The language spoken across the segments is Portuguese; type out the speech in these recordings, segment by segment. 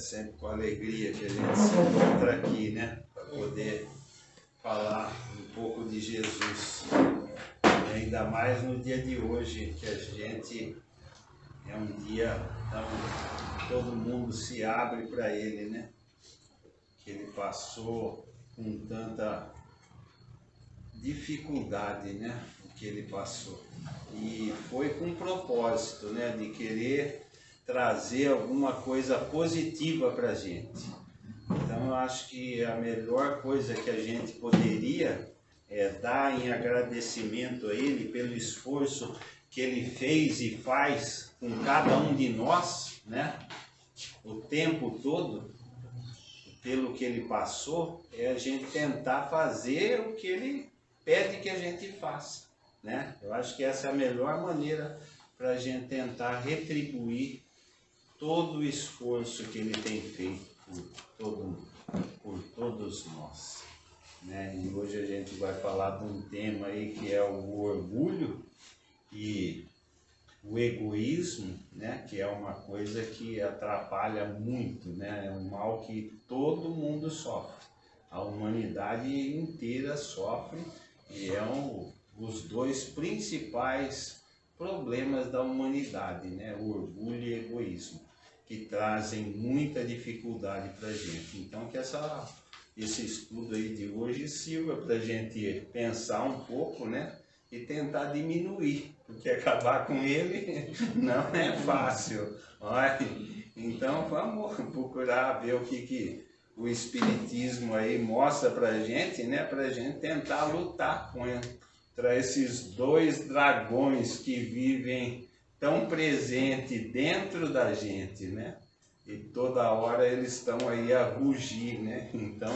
sempre com alegria que a gente se encontra aqui, né? Para poder falar um pouco de Jesus. E ainda mais no dia de hoje, que a gente é um dia tão, todo mundo se abre para ele, né? Que ele passou com tanta dificuldade, né? O que ele passou. E foi com um propósito, né? De querer trazer alguma coisa positiva para a gente. Então eu acho que a melhor coisa que a gente poderia dar em agradecimento a ele pelo esforço que ele fez e faz com cada um de nós, né? O tempo todo, pelo que ele passou, é a gente tentar fazer o que ele pede que a gente faça, né? Eu acho que essa é a melhor maneira para a gente tentar retribuir todo o esforço que ele tem feito por todos nós, né? E hoje a gente vai falar de um tema aí que é o orgulho e o egoísmo, né? Que é uma coisa que atrapalha muito, né? É um mal que todo mundo sofre, a humanidade inteira sofre e os dois principais problemas da humanidade, né? O orgulho e o egoísmo, que trazem muita dificuldade para a gente. Então que esse estudo aí de hoje sirva para a gente pensar um pouco, né? E tentar diminuir, porque acabar com ele não é fácil. Olha, então vamos procurar ver o que o Espiritismo aí mostra para a gente, né? Para a gente tentar lutar contra esses dois dragões que vivem tão presente dentro da gente, né? E toda hora eles estão aí a rugir, né? Então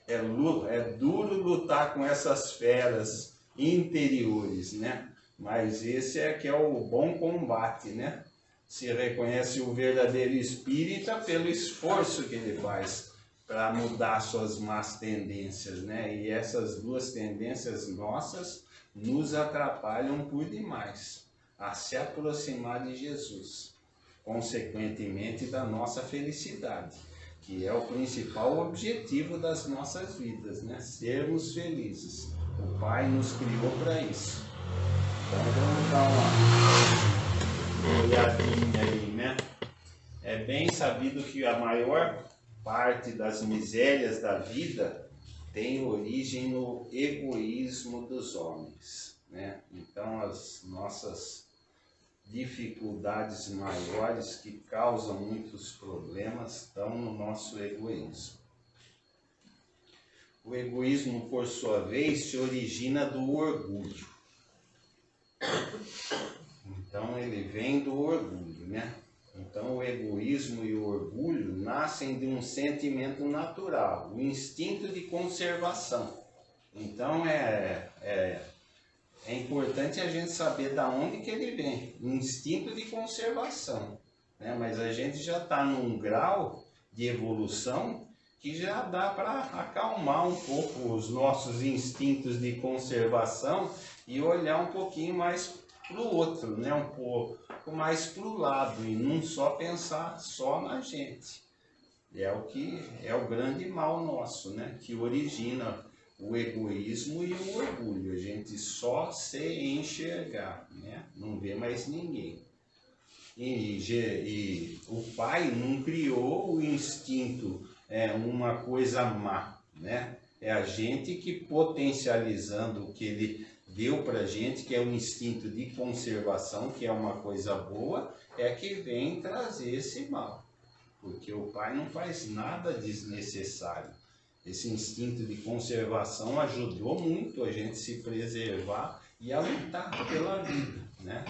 é duro lutar com essas feras interiores, né? Mas esse é que é o bom combate, né? Se reconhece o verdadeiro espírita pelo esforço que ele faz para mudar suas más tendências, né? E essas duas tendências nossas nos atrapalham por demais a se aproximar de Jesus, consequentemente da nossa felicidade, que é o principal objetivo das nossas vidas, né? Sermos felizes. O Pai nos criou para isso. Então vamos dar uma olhadinha aí, né? É bem sabido que a maior parte das misérias da vida tem origem no egoísmo dos homens, né? Então as nossas dificuldades maiores que causam muitos problemas estão no nosso egoísmo. O egoísmo, por sua vez, se origina do orgulho. Então ele vem do orgulho, né? Então o egoísmo e o orgulho nascem de um sentimento natural, o instinto de conservação. Então é importante a gente saber de onde que ele vem, o instinto de conservação, né? Mas a gente já está num grau de evolução que já dá para acalmar um pouco os nossos instintos de conservação e olhar um pouquinho mais para o outro, né? Um pouco mais para o lado e não só pensar só na gente. É o que é o grande mal nosso, né? Que origina o egoísmo e o orgulho. A gente só se enxergar, né? Não vê mais ninguém. E o Pai não criou o instinto uma coisa má, né? É a gente que, potencializando o que ele deu para a gente, que é o instinto de conservação, que é uma coisa boa, é que vem trazer esse mal. Porque o Pai não faz nada desnecessário. Esse instinto de conservação ajudou muito a gente se preservar e a lutar pela vida, né?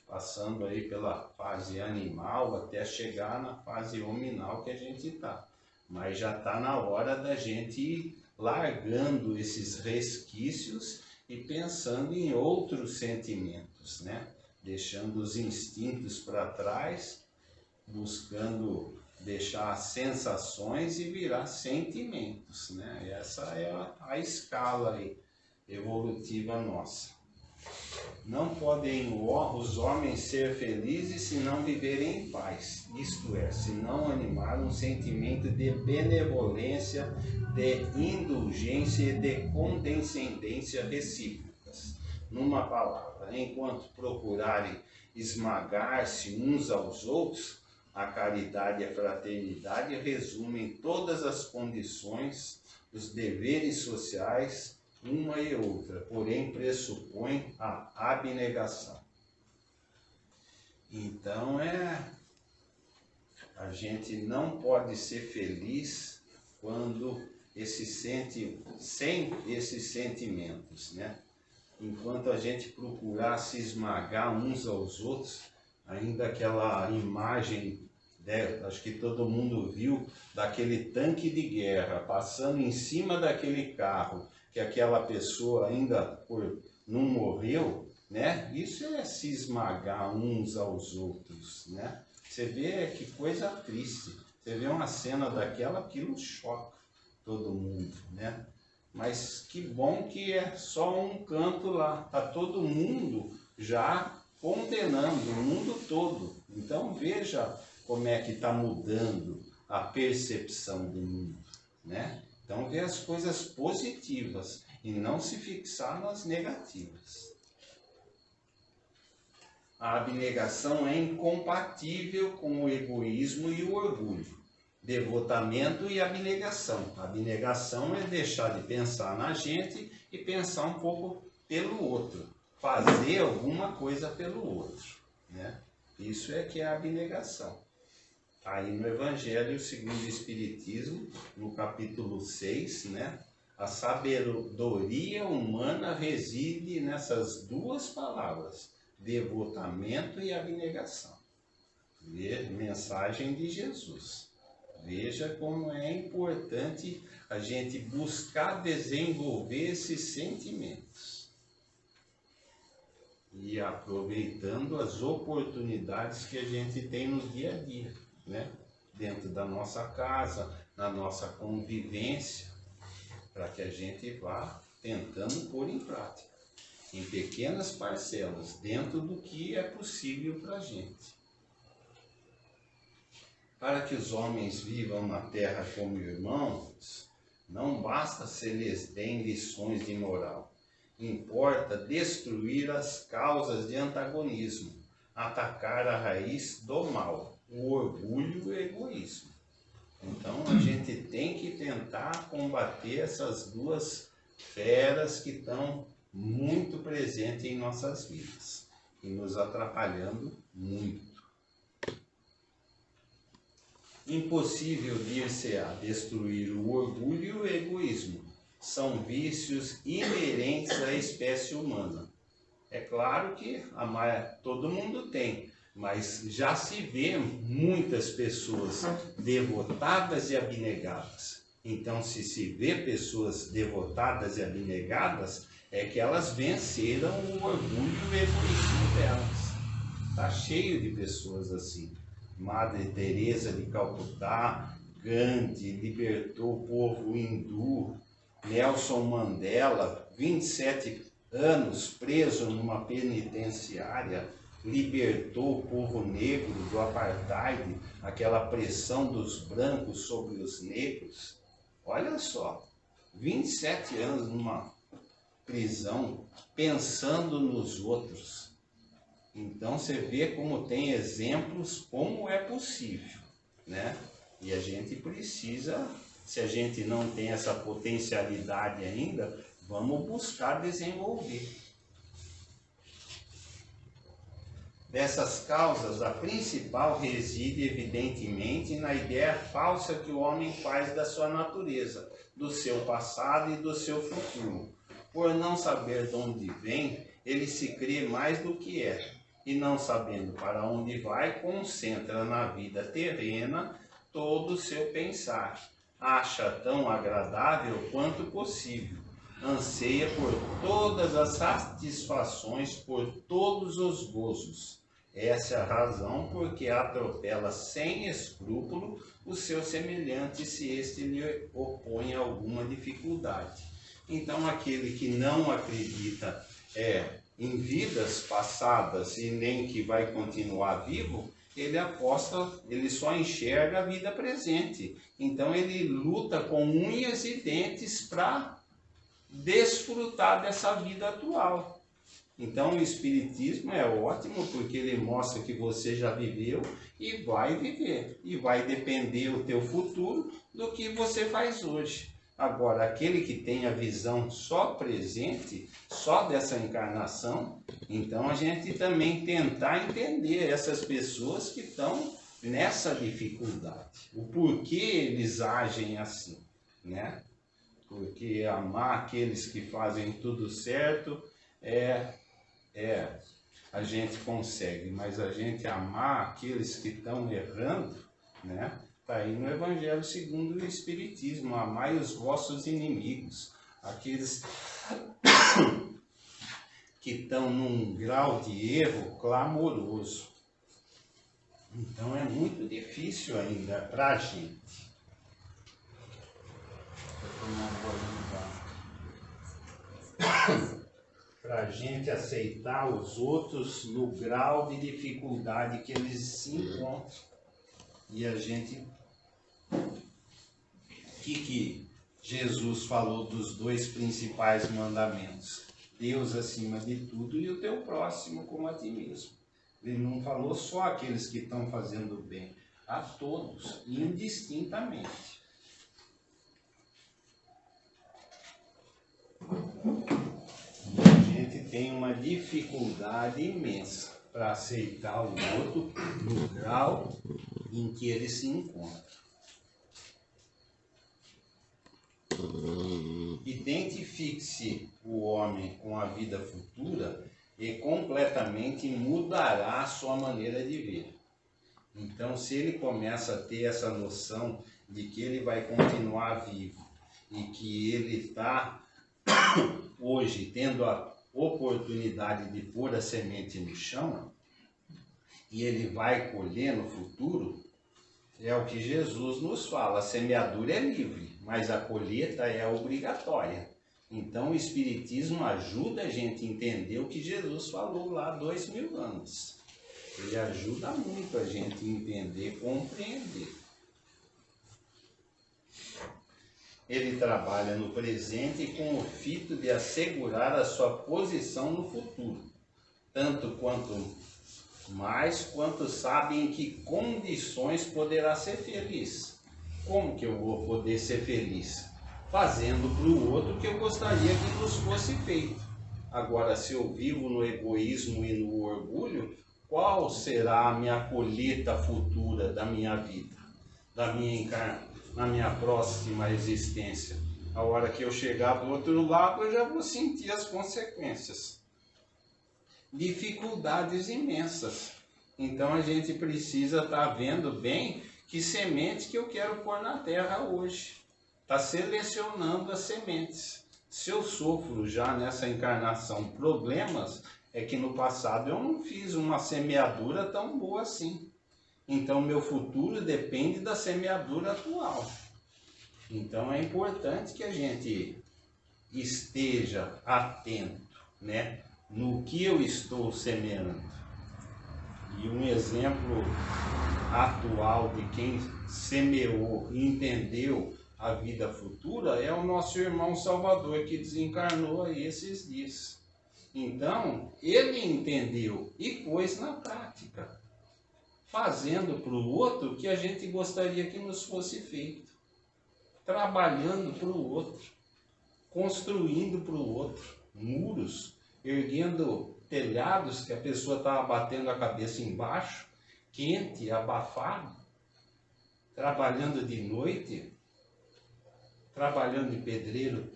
Passando aí pela fase animal até chegar na fase hominal que a gente está. Mas já está na hora da gente ir largando esses resquícios e pensando em outros sentimentos, né? Deixando os instintos para trás, buscando deixar sensações e virar sentimentos, né? Essa é a escala aí, evolutiva nossa. Não podem os homens ser felizes se não viverem em paz, isto é, se não animar um sentimento de benevolência, de indulgência e de condescendência recíprocas. Numa palavra, enquanto procurarem esmagar-se uns aos outros, a caridade e a fraternidade resumem todas as condições, os deveres sociais, uma e outra, porém pressupõe a abnegação. Então a gente não pode ser feliz quando sem esses sentimentos, né? Enquanto a gente procurar se esmagar uns aos outros, ainda aquela imagem, acho que todo mundo viu, daquele tanque de guerra passando em cima daquele carro, que aquela pessoa ainda não morreu, né? Isso é se esmagar uns aos outros, né? Você vê que coisa triste. Você vê uma cena daquela, aquilo choca todo mundo, né? Mas que bom que é só um canto lá. Tá todo mundo já condenando, o mundo todo. Então veja como é que está mudando a percepção do mundo, né? Então, ver as coisas positivas e não se fixar nas negativas. A abnegação é incompatível com o egoísmo e o orgulho. Devotamento e abnegação. A abnegação é deixar de pensar na gente e pensar um pouco pelo outro. Fazer alguma coisa pelo outro, né? Isso é que é a abnegação. Aí no Evangelho segundo o Espiritismo, no capítulo 6, né? A sabedoria humana reside nessas duas palavras, devotamento e abnegação. Mensagem de Jesus. Veja como é importante a gente buscar desenvolver esses sentimentos. E aproveitando as oportunidades que a gente tem no dia a dia, né? Dentro da nossa casa, na nossa convivência, para que a gente vá tentando pôr em prática, em pequenas parcelas, dentro do que é possível para a gente. Para que os homens vivam na terra como irmãos, não basta se lhes deem lições de moral. Importa destruir as causas de antagonismo, atacar a raiz do mal, o orgulho e o egoísmo. Então a gente tem que tentar combater essas duas feras que estão muito presentes em nossas vidas e nos atrapalhando muito. Impossível dir-se-á destruir o orgulho e o egoísmo. São vícios inerentes à espécie humana. É claro que todo mundo tem, mas já se vê muitas pessoas devotadas e abnegadas. Então, se vê pessoas devotadas e abnegadas, é que elas venceram o orgulho e o egoísmo delas. Está cheio de pessoas assim. Madre Teresa de Calcutá, Gandhi libertou o povo hindu, Nelson Mandela, 27 anos preso numa penitenciária, libertou o povo negro do apartheid, aquela pressão dos brancos sobre os negros. Olha só, 27 anos numa prisão, pensando nos outros. Então você vê como tem exemplos, como é possível, né? E a gente precisa, se a gente não tem essa potencialidade ainda, vamos buscar desenvolver. Dessas causas, a principal reside evidentemente na ideia falsa que o homem faz da sua natureza, do seu passado e do seu futuro. Por não saber de onde vem, ele se crê mais do que é. E não sabendo para onde vai, concentra na vida terrena todo o seu pensar. Acha tão agradável quanto possível. Anseia por todas as satisfações, por todos os gozos. Essa é a razão porque atropela sem escrúpulo o seu semelhante se este lhe opõe alguma dificuldade. Então aquele que não acredita em vidas passadas e nem que vai continuar vivo, ele só enxerga a vida presente. Então ele luta com unhas e dentes para desfrutar dessa vida atual. Então o Espiritismo é ótimo porque ele mostra que você já viveu e vai viver. E vai depender o teu futuro do que você faz hoje. Agora, aquele que tem a visão só presente, só dessa encarnação, então a gente também tentar entender essas pessoas que estão nessa dificuldade. O porquê eles agem assim, né? Porque amar aqueles que fazem tudo certo a gente consegue, mas a gente amar aqueles que estão errando, né? Está aí no Evangelho segundo o Espiritismo: amai os vossos inimigos, aqueles que estão num grau de erro clamoroso. Então é muito difícil ainda para a gente. Para a gente aceitar os outros no grau de dificuldade que eles se encontram. E a gente... O que Jesus falou dos dois principais mandamentos? Deus acima de tudo e o teu próximo como a ti mesmo. Ele não falou só aqueles que estão fazendo bem, a todos, indistintamente. A gente tem uma dificuldade imensa para aceitar o outro no grau em que ele se encontra. Identifique-se o homem com a vida futura e completamente mudará a sua maneira de ver. Então, se ele começa a ter essa noção de que ele vai continuar vivo e que ele está hoje tendo a oportunidade de pôr a semente no chão e ele vai colher no futuro, é o que Jesus nos fala: a semeadura é livre, mas a colheita é obrigatória. Então o Espiritismo ajuda a gente a entender o que Jesus falou lá há 2000 anos. Ele ajuda muito a gente a entender, compreender. Ele trabalha no presente com o fito de assegurar a sua posição no futuro, tanto quanto sabe em que condições poderá ser feliz. Como que eu vou poder ser feliz? Fazendo para o outro o que eu gostaria que nos fosse feito. Agora, se eu vivo no egoísmo e no orgulho, qual será a minha colheita futura da minha vida, na minha próxima existência? A hora que eu chegar do outro lado, eu já vou sentir as consequências. Dificuldades imensas. Então a gente precisa estar vendo bem que semente que eu quero pôr na terra hoje. Está selecionando as sementes. Se eu sofro já nessa encarnação problemas, é que no passado eu não fiz uma semeadura tão boa assim. Então meu futuro depende da semeadura atual. Então é importante que a gente esteja atento, né, no que eu estou semeando. E um exemplo atual de quem semeou e entendeu a vida futura é o nosso irmão Salvador, que desencarnou aí esses dias. Então, ele entendeu e pôs na prática, fazendo para o outro o que a gente gostaria que nos fosse feito, trabalhando para o outro, construindo para o outro muros, erguendo telhados que a pessoa estava batendo a cabeça embaixo, quente, abafado, trabalhando de noite, trabalhando de pedreiro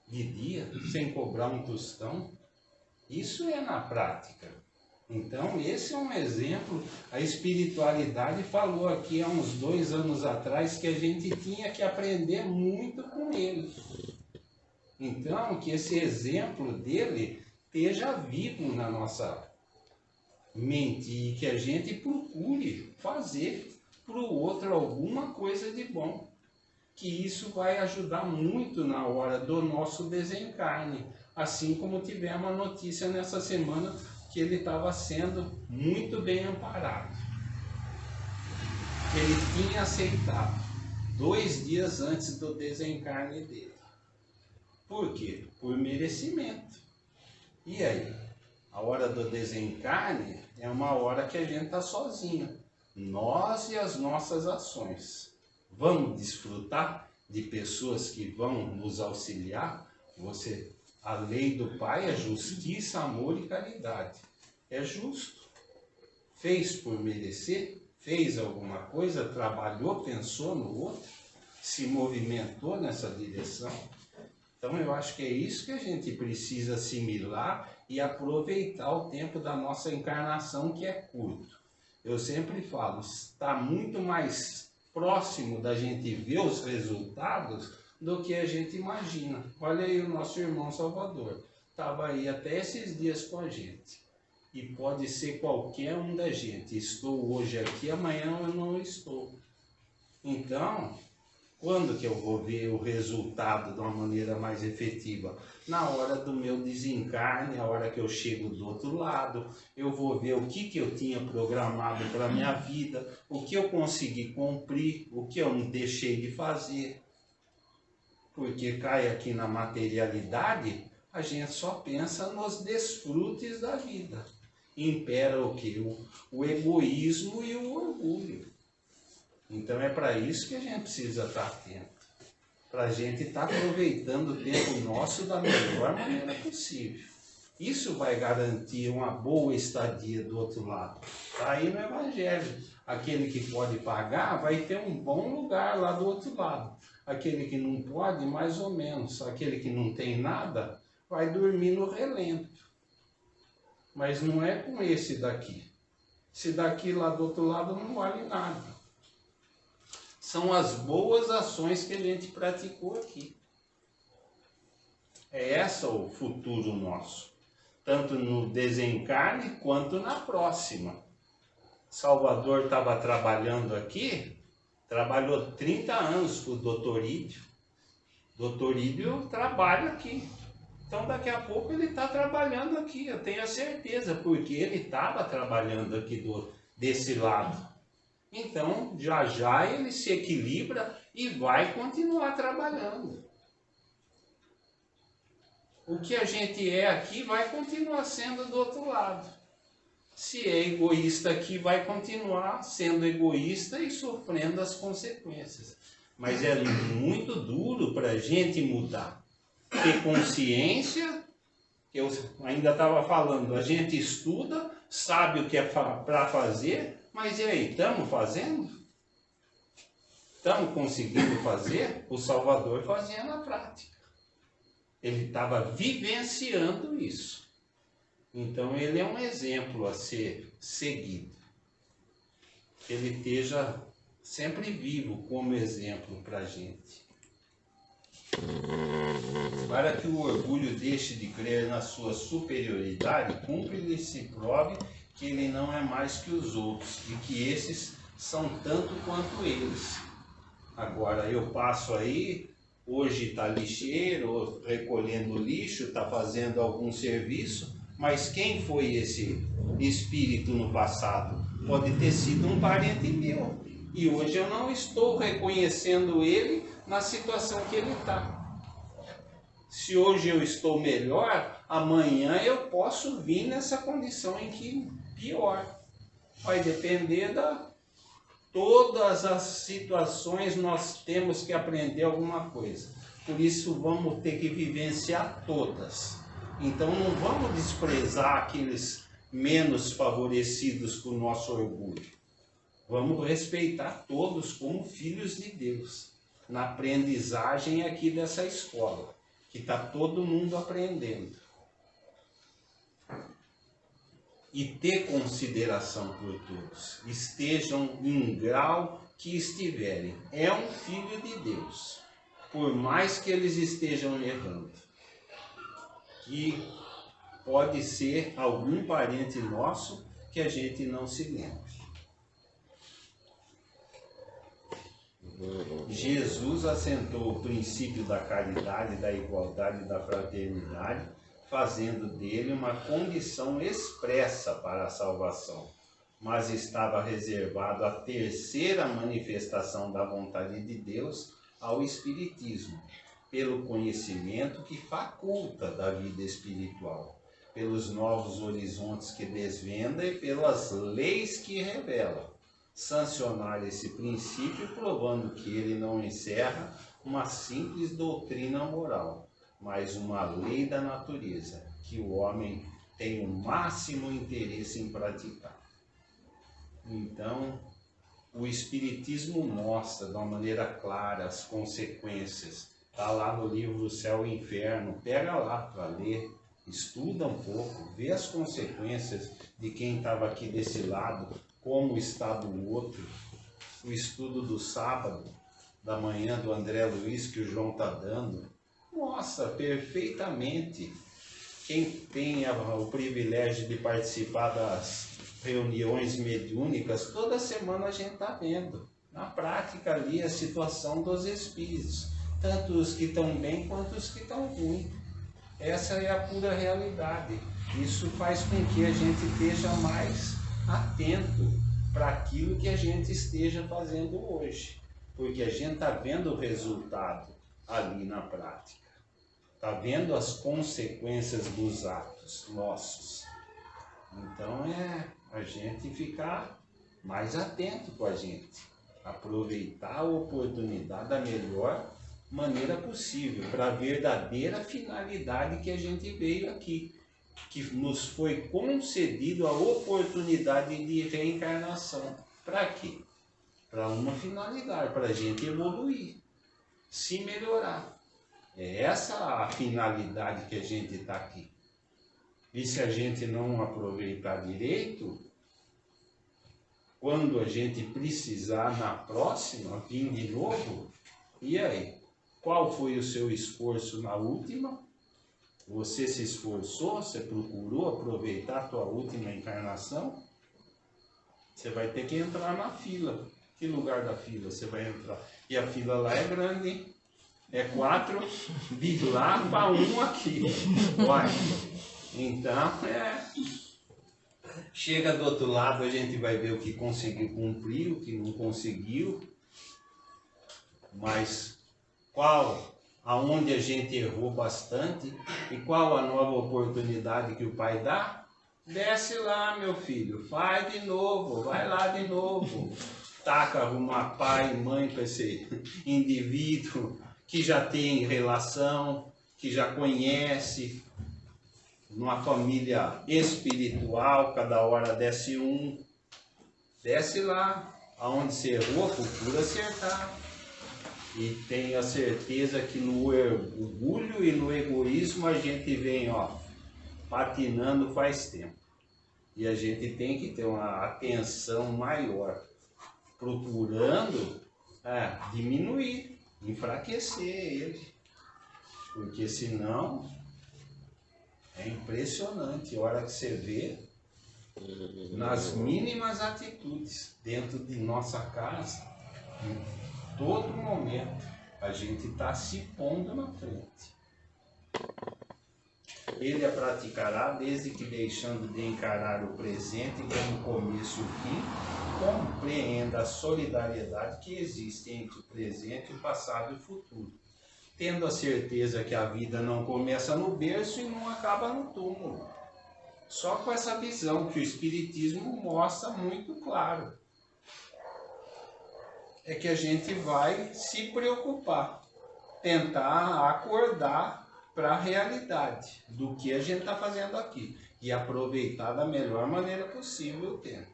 de dia, sem cobrar um tostão. Isso é na prática. Então, esse é um exemplo. A espiritualidade falou aqui há uns 2 anos atrás que a gente tinha que aprender muito com ele. Então, que esse exemplo dele esteja vivo na nossa mente e que a gente procure fazer para o outro alguma coisa de bom. Que isso vai ajudar muito na hora do nosso desencarne. assim como tivemos a notícia nessa semana que ele estava sendo muito bem amparado. Ele tinha aceitado 2 dias antes do desencarne dele. Por quê? Por merecimento. E aí? A hora do desencarne é uma hora que a gente está sozinho. Nós e as nossas ações. Vamos desfrutar de pessoas que vão nos auxiliar? A lei do Pai é justiça, amor e caridade. É justo. Fez por merecer? Fez alguma coisa? Trabalhou? Pensou no outro? Se movimentou nessa direção? Então eu acho que é isso que a gente precisa assimilar e aproveitar o tempo da nossa encarnação, que é curto. Eu sempre falo, está muito mais próximo da gente ver os resultados do que a gente imagina. Olha aí o nosso irmão Salvador, estava aí até esses dias com a gente. E pode ser qualquer um da gente. Estou hoje aqui, amanhã eu não estou. Então, quando que eu vou ver o resultado de uma maneira mais efetiva? Na hora do meu desencarne, a hora que eu chego do outro lado, eu vou ver o que eu tinha programado para a minha vida, o que eu consegui cumprir, o que eu não deixei de fazer. Porque cai aqui na materialidade, a gente só pensa nos desfrutes da vida. Impera o quê? O egoísmo e o orgulho. Então é para isso que a gente precisa estar atento. Para a gente estar aproveitando o tempo nosso da melhor maneira possível. Isso vai garantir uma boa estadia do outro lado. Está aí no Evangelho. Aquele que pode pagar vai ter um bom lugar lá do outro lado. Aquele que não pode, mais ou menos. Aquele que não tem nada, vai dormir no relento. Mas não é com esse daqui. Esse daqui lá do outro lado não vale nada. São as boas ações que a gente praticou aqui. É esse o futuro nosso. Tanto no desencarne quanto na próxima. Salvador estava trabalhando aqui, trabalhou 30 anos com o Dr. Ídio. Dr. Ídio trabalha aqui. Então daqui a pouco ele está trabalhando aqui, eu tenho a certeza, porque ele estava trabalhando aqui desse lado. Então já já ele se equilibra e vai continuar trabalhando. O que a gente é aqui vai continuar sendo do outro lado. Se é egoísta aqui, vai continuar sendo egoísta e sofrendo as consequências. Mas é muito duro para a gente mudar. Ter consciência, eu ainda estava falando, a gente estuda, sabe o que é para fazer, mas e aí, estamos fazendo? Estamos conseguindo fazer? O Salvador fazia na prática. Ele estava vivenciando isso. Então ele é um exemplo a ser seguido. Que ele esteja sempre vivo como exemplo para a gente. Para que o orgulho deixe de crer na sua superioridade, cumpre-lhe se prove que ele não é mais que os outros e que esses são tanto quanto eles. Agora eu passo aí, hoje está lixeiro, recolhendo lixo, está fazendo algum serviço, mas quem foi esse espírito no passado? Pode ter sido um parente meu. E hoje eu não estou reconhecendo ele na situação que ele está. Se hoje eu estou melhor, amanhã eu posso vir nessa condição em que pior. Vai depender da... Todas as situações nós temos que aprender alguma coisa. Por isso vamos ter que vivenciar todas. Então não vamos desprezar aqueles menos favorecidos com o nosso orgulho. Vamos respeitar todos como filhos de Deus. Na aprendizagem aqui dessa escola. Que está todo mundo aprendendo. E ter consideração por todos. Estejam em grau que estiverem. É um filho de Deus. Por mais que eles estejam errando. Que pode ser algum parente nosso que a gente não se lembre. Jesus assentou o princípio da caridade, da igualdade e da fraternidade fazendo dele uma condição expressa para a salvação, mas estava reservado à terceira manifestação da vontade de Deus, ao Espiritismo, pelo conhecimento que faculta da vida espiritual, pelos novos horizontes que desvenda e pelas leis que revela. Sancionar esse princípio, provando que ele não encerra uma simples doutrina moral, mas uma lei da natureza, que o homem tem o máximo interesse em praticar. Então, o Espiritismo mostra de uma maneira clara as consequências. Está lá no livro Céu e Inferno, pega lá para ler, estuda um pouco, vê as consequências de quem estava aqui desse lado, como está do outro. O estudo do sábado, da manhã, do André Luiz, que o João está dando, mostra perfeitamente. Quem tem o privilégio de participar das reuniões mediúnicas, toda semana a gente está vendo, na prática ali, a situação dos espíritos, tanto os que estão bem quanto os que estão ruins. Essa é a pura realidade. Isso faz com que a gente esteja mais atento para aquilo que a gente esteja fazendo hoje, porque a gente está vendo o resultado ali na prática, está vendo as consequências dos atos nossos. Então é a gente ficar mais atento com a gente, aproveitar a oportunidade da melhor maneira possível, para a verdadeira finalidade que a gente veio aqui, que nos foi concedido a oportunidade de reencarnação. Para quê? Para uma finalidade, para a gente evoluir, se melhorar. É essa a finalidade que a gente está aqui. E se a gente não aproveitar direito, quando a gente precisar na próxima vir de novo, e aí? Qual foi o seu esforço na última? Você se esforçou? Você procurou aproveitar a tua última encarnação? Você vai ter que entrar na fila. Que lugar da fila você vai entrar? E a fila lá é grande, hein? É 4 de lá para 1 aqui. Olha. Então, chega do outro lado, a gente vai ver o que conseguiu cumprir, o que não conseguiu. Mas aonde a gente errou bastante e qual a nova oportunidade que o Pai dá? Desce lá, meu filho, faz de novo, vai lá de novo. Taca arrumar pai e mãe para esse indivíduo que já tem relação, que já conhece, numa família espiritual, cada hora desce um. Desce lá, aonde você errou, procura acertar. E tenha certeza que no orgulho e no egoísmo a gente vem, patinando faz tempo. E a gente tem que ter uma atenção maior, procurando diminuir, enfraquecer ele. Porque senão é impressionante a hora que você vê nas mínimas atitudes dentro de nossa casa. Todo momento a gente está se pondo na frente. Ele a praticará desde que, deixando de encarar o presente como começo e o fim, compreenda a solidariedade que existe entre o presente, o passado e o futuro, tendo a certeza que a vida não começa no berço e não acaba no túmulo. Só com essa visão que o Espiritismo mostra muito claro. É que a gente vai se preocupar, tentar acordar para a realidade do que a gente está fazendo aqui e aproveitar da melhor maneira possível o tempo.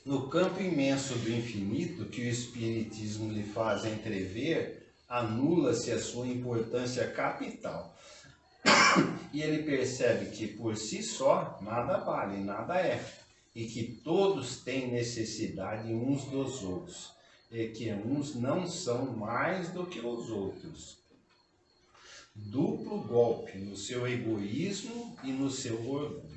No campo imenso do infinito que o Espiritismo lhe faz entrever, anula-se a sua importância capital. E ele percebe que por si só nada vale, nada é. E que todos têm necessidade uns dos outros, e que uns não são mais do que os outros. Duplo golpe no seu egoísmo e no seu orgulho.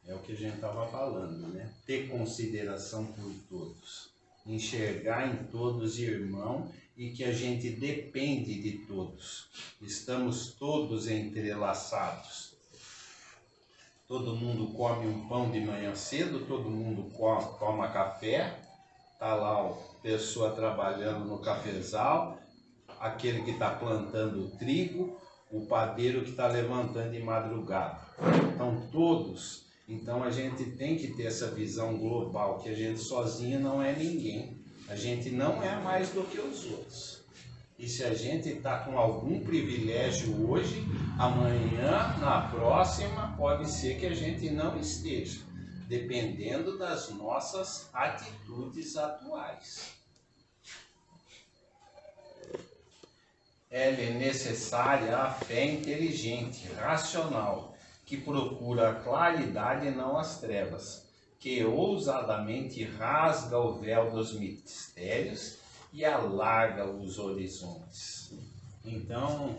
É o que a gente estava falando, né? Ter consideração por todos. enxergar em todos irmão e que a gente depende de todos. Estamos todos entrelaçados. Todo mundo come um pão de manhã cedo, todo mundo toma café, tá lá a pessoa trabalhando no cafezal, aquele que está plantando o trigo, o padeiro que está levantando de madrugada. Então todos, então a gente tem que ter essa visão global, que a gente sozinho não é ninguém. A gente não é mais do que os outros. E se a gente está com algum privilégio hoje, amanhã, na próxima, pode ser que a gente não esteja, dependendo das nossas atitudes atuais. É necessária a fé inteligente, racional, que procura a claridade e não as trevas, que ousadamente rasga o véu dos mistérios e alarga os horizontes. Então,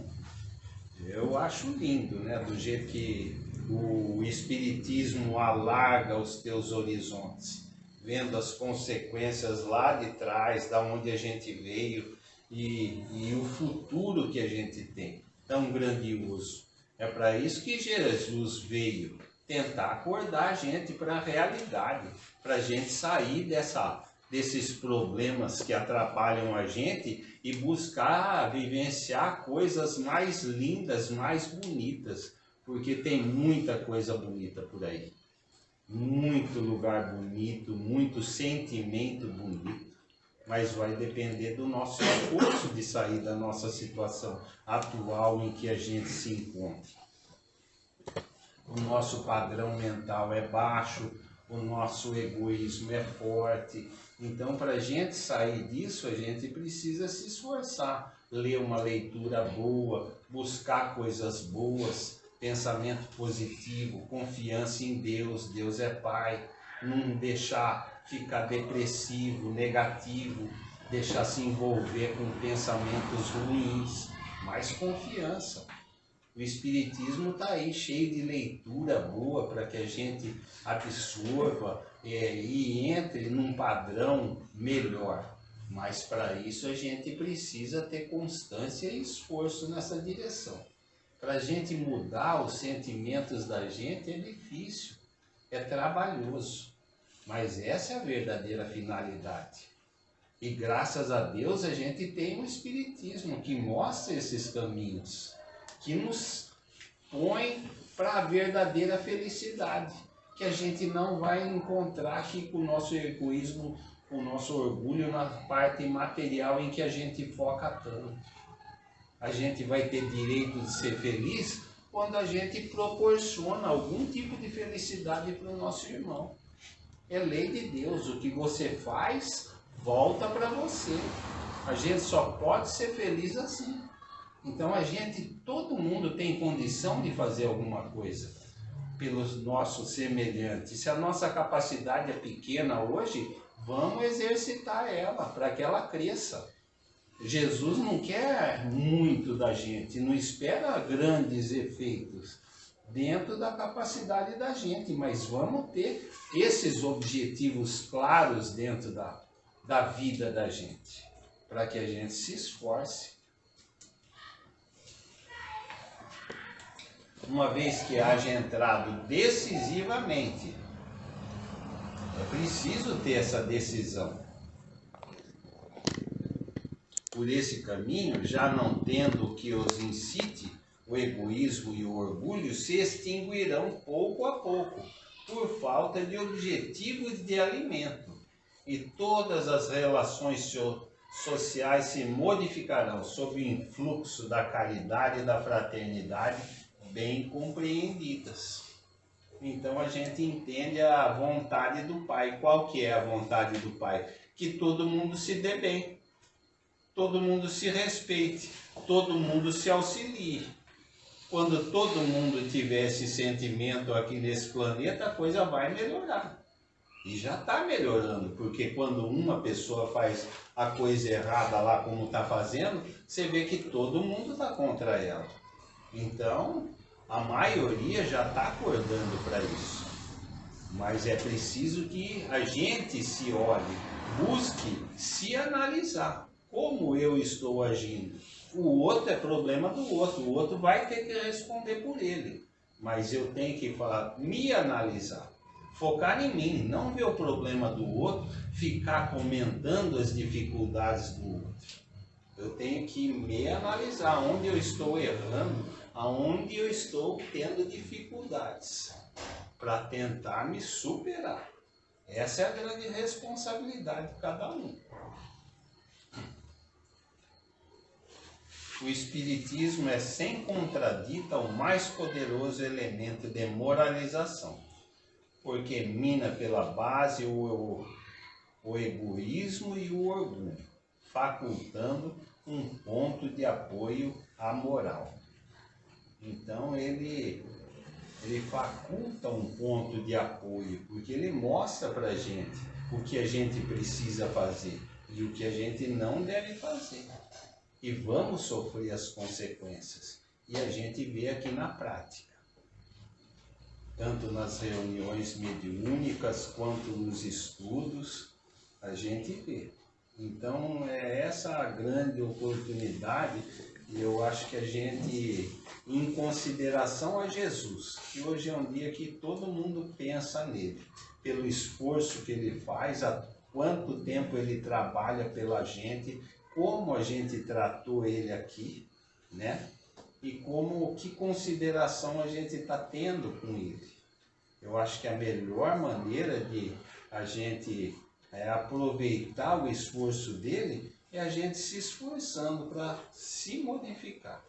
eu acho lindo, né, do jeito que o Espiritismo alarga os teus horizontes, vendo as consequências lá de trás, da onde a gente veio e o futuro que a gente tem, tão grandioso. É para isso que Jesus veio, tentar acordar a gente para a realidade, para a gente sair desses problemas que atrapalham a gente e buscar vivenciar coisas mais lindas, mais bonitas, porque tem muita coisa bonita por aí, muito lugar bonito, muito sentimento bonito, mas vai depender do nosso esforço de sair da nossa situação atual em que a gente se encontra. O nosso padrão mental é baixo, o nosso egoísmo é forte. Então, para a gente sair disso, a gente precisa se esforçar, ler uma leitura boa, buscar coisas boas, pensamento positivo, confiança em Deus, Deus é Pai, não deixar ficar depressivo, negativo, deixar se envolver com pensamentos ruins, mas confiança. O Espiritismo está aí cheio de leitura boa para que a gente absorva e entre num padrão melhor. Mas para isso a gente precisa ter constância e esforço nessa direção. Para a gente mudar os sentimentos da gente é difícil, é trabalhoso. Mas essa é a verdadeira finalidade. E graças a Deus a gente tem um Espiritismo que mostra esses caminhos, que nos põe para a verdadeira felicidade, que a gente não vai encontrar aqui com o nosso egoísmo, com o nosso orgulho na parte material em que a gente foca tanto. A gente vai ter direito de ser feliz quando a gente proporciona algum tipo de felicidade para o nosso irmão. É lei de Deus, o que você faz volta para você. A gente só pode ser feliz assim. Então todo mundo tem condição de fazer alguma coisa pelos nossos semelhantes. Se a nossa capacidade é pequena hoje, vamos exercitar ela para que ela cresça. Jesus não quer muito da gente, não espera grandes efeitos dentro da capacidade da gente, mas vamos ter esses objetivos claros dentro da vida da gente, para que a gente se esforce. Uma vez que haja entrado decisivamente, é preciso ter essa decisão. Por esse caminho, já não tendo o que os incite, o egoísmo e o orgulho se extinguirão pouco a pouco, por falta de objetivos de alimento, e todas as relações sociais se modificarão sob o influxo da caridade e da fraternidade bem compreendidas. Então a gente entende a vontade do Pai. Qual que é a vontade do Pai? Que todo mundo se dê bem, todo mundo se respeite, todo mundo se auxilie. Quando todo mundo tiver esse sentimento aqui nesse planeta, a coisa vai melhorar. E já está melhorando, porque quando uma pessoa faz a coisa errada lá como está fazendo, você vê que todo mundo está contra ela. Então, a maioria já está acordando para isso. Mas é preciso que a gente se olhe, busque se analisar. Como eu estou agindo? O outro é problema do outro, o outro vai ter que responder por ele. Mas eu tenho que falar, me analisar, focar em mim, não ver o problema do outro, ficar comentando as dificuldades do outro. Eu tenho que me analisar, onde eu estou errando, aonde eu estou tendo dificuldades, para tentar me superar. Essa é a grande responsabilidade de cada um. O Espiritismo é, sem contradita, o mais poderoso elemento de moralização, porque mina pela base o egoísmo e o orgulho, facultando um ponto de apoio à moral. Então ele faculta um ponto de apoio, porque ele mostra para a gente o que a gente precisa fazer e o que a gente não deve fazer. E vamos sofrer as consequências. E a gente vê aqui na prática. Tanto nas reuniões mediúnicas quanto nos estudos, a gente vê. Então é essa a grande oportunidade, e eu acho que a gente, em consideração a Jesus, que hoje é um dia que todo mundo pensa nele, pelo esforço que ele faz, há quanto tempo ele trabalha pela gente, como a gente tratou ele aqui, né? E que consideração a gente está tendo com ele. Eu acho que a melhor maneira de a gente aproveitar o esforço dele é a gente se esforçando para se modificar,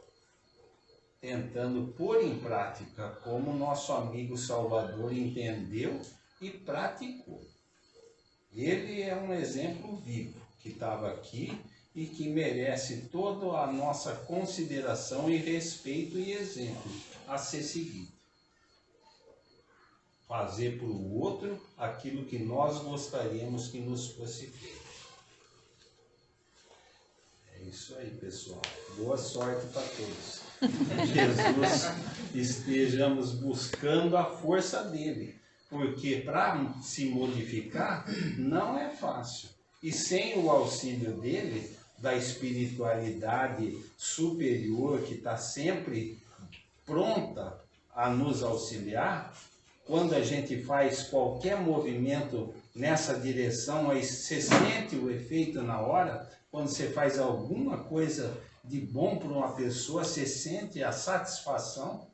tentando pôr em prática como nosso amigo Salvador entendeu e praticou. Ele é um exemplo vivo que estava aqui e que merece toda a nossa consideração e respeito e exemplo a ser seguido. Fazer para o outro aquilo que nós gostaríamos que nos fosse feito. É isso aí, pessoal. Boa sorte para todos. Jesus, estejamos buscando a força dele, porque para se modificar não é fácil. E sem o auxílio dele, da espiritualidade superior que está sempre pronta a nos auxiliar, quando a gente faz qualquer movimento nessa direção, aí você sente o efeito na hora. Quando você faz alguma coisa de bom para uma pessoa, você sente a satisfação.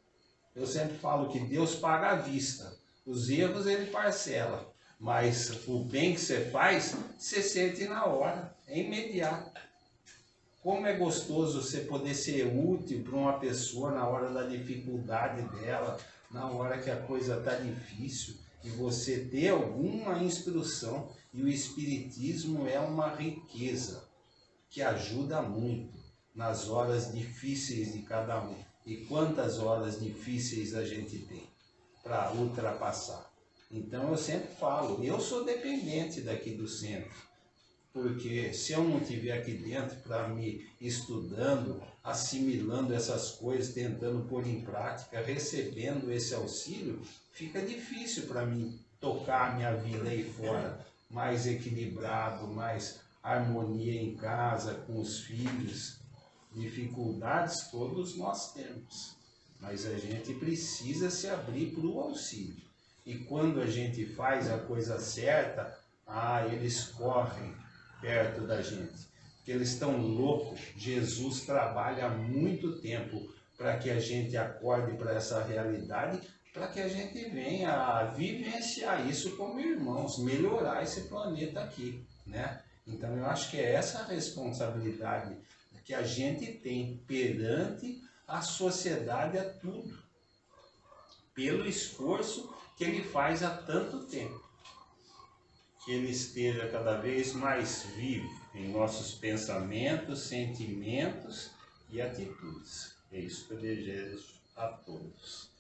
Eu sempre falo que Deus paga à vista, os erros ele parcela, mas o bem que você faz, você sente na hora, é imediato. Como é gostoso você poder ser útil para uma pessoa na hora da dificuldade dela, na hora que a coisa está difícil, e você ter alguma instrução. E o Espiritismo é uma riqueza que ajuda muito nas horas difíceis de cada um. E quantas horas difíceis a gente tem para ultrapassar. Então eu sempre falo, eu sou dependente daqui do centro. Porque se eu não estiver aqui dentro para me estudando, assimilando essas coisas, tentando pôr em prática, recebendo esse auxílio, fica difícil para mim tocar a minha vida aí fora, mais equilibrado, mais harmonia em casa, com os filhos. Dificuldades todos nós temos, mas a gente precisa se abrir para o auxílio. E quando a gente faz a coisa certa, eles correm perto da gente, porque eles estão loucos. Jesus trabalha há muito tempo para que a gente acorde para essa realidade, para que a gente venha a vivenciar isso como irmãos, melhorar esse planeta aqui, né? Então eu acho que é essa responsabilidade que a gente tem perante a sociedade a tudo, pelo esforço que ele faz há tanto tempo. Que ele esteja cada vez mais vivo em nossos pensamentos, sentimentos e atitudes. É isso que eu desejo a todos.